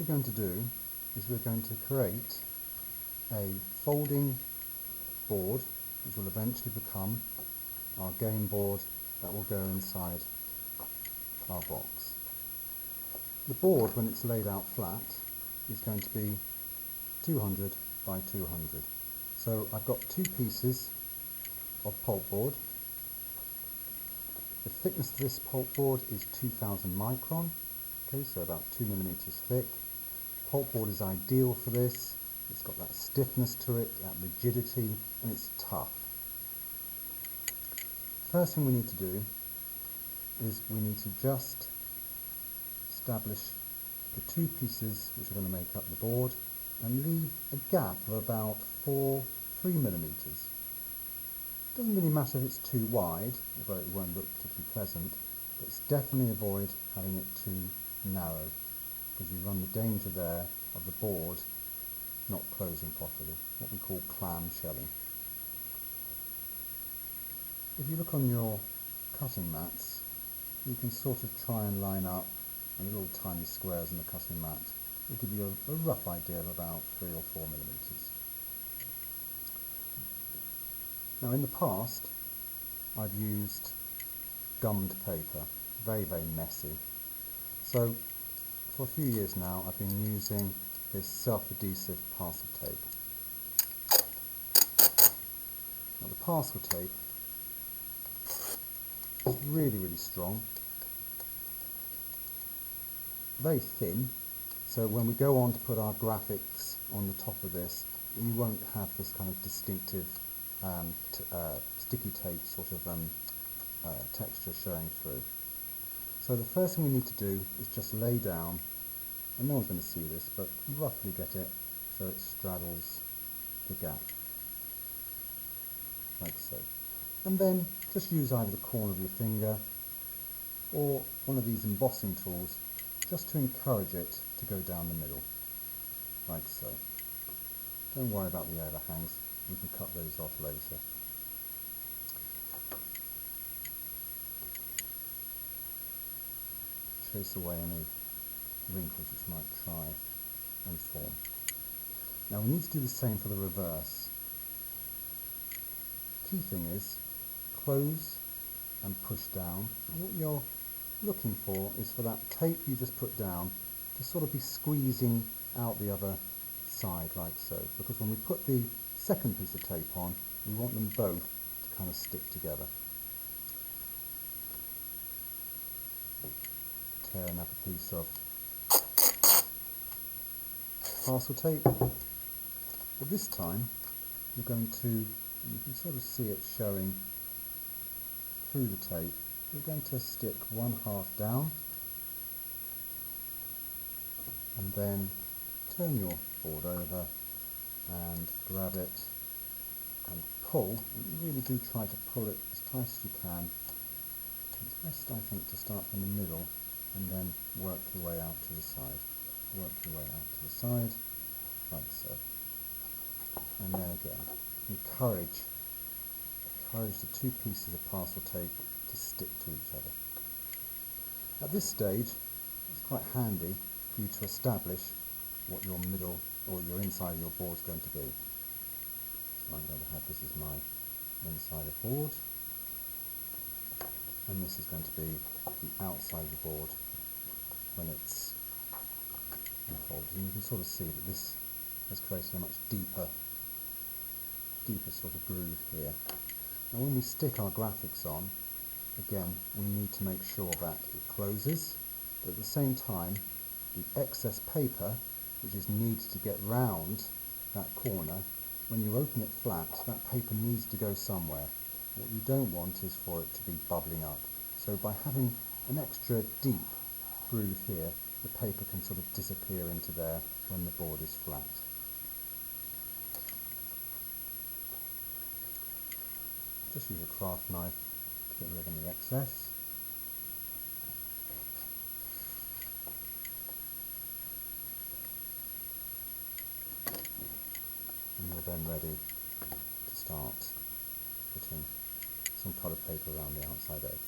we're going to do is we're going to create a folding board which will eventually become our game board that will go inside our box. The board, when it's laid out flat, is going to be 200 by 200. So I've got two pieces of pulpboard. The thickness of this pulpboard is 2000 micron, okay, so about 2 millimeters thick. Pulpboard is ideal for this. It's got that stiffness to it, that rigidity, and it's tough. First thing we need to do is we need to just establish the two pieces which are going to make up the board and leave a gap of about 3 millimeters. It doesn't really matter if it's too wide, although it won't look particularly pleasant, but it's definitely avoid having it too narrow, because you run the danger there of the board not closing properly, what we call clam shelling. If you look on your cutting mats, you can sort of try and line up the little tiny squares in the cutting mat. Will give you a rough idea of about 3 or 4 millimeters. Now in the past I've used gummed paper, very messy. So for a few years now I've been using this self-adhesive parcel tape. Now the parcel tape is really strong, very thin, so when we go on to put our graphics on the top of this, we won't have this kind of distinctive sticky tape sort of texture showing through. So the first thing we need to do is just lay down, and no one's going to see this, but roughly get it so it straddles the gap, like so. And then just use either the corner of your finger or one of these embossing tools just to encourage it to go down the middle, like so. Don't worry about the overhangs, we can cut those off later. Chase away any wrinkles which might try and form. Now we need to do the same for the reverse. Key thing is close and push down, and what you're looking for is for that tape you just put down to sort of be squeezing out the other side, like so, because when we put the second piece of tape on, we want them both to kind of stick together. Tear another piece of parcel tape, but this time you're going to, you can sort of see it showing through the tape, you're going to stick one half down and then turn your board over and grab it and pull, and you really do try to pull it as tight as you can. It's best, I think, to start from the middle and then work your way out to the side. Work your way out to the side, like so. And then again, encourage the two pieces of parcel tape to stick to each other. At this stage, it's quite handy for you to establish what your middle or your inside of your board is going to be. So I'm going to have, this is my inside of board, and this is going to be the outside of the board when it's unfolded. And you can sort of see that this has created a much deeper sort of groove here. Now when we stick our graphics on, again, we need to make sure that it closes, but at the same time, the excess paper, which is needed to get round that corner, when you open it flat, that paper needs to go somewhere. What you don't want is for it to be bubbling up. So by having an extra deep groove here, the paper can sort of disappear into there when the board is flat. Just use a craft knife to get rid of any excess. And you're then ready to start putting some coloured paper around the outside edge.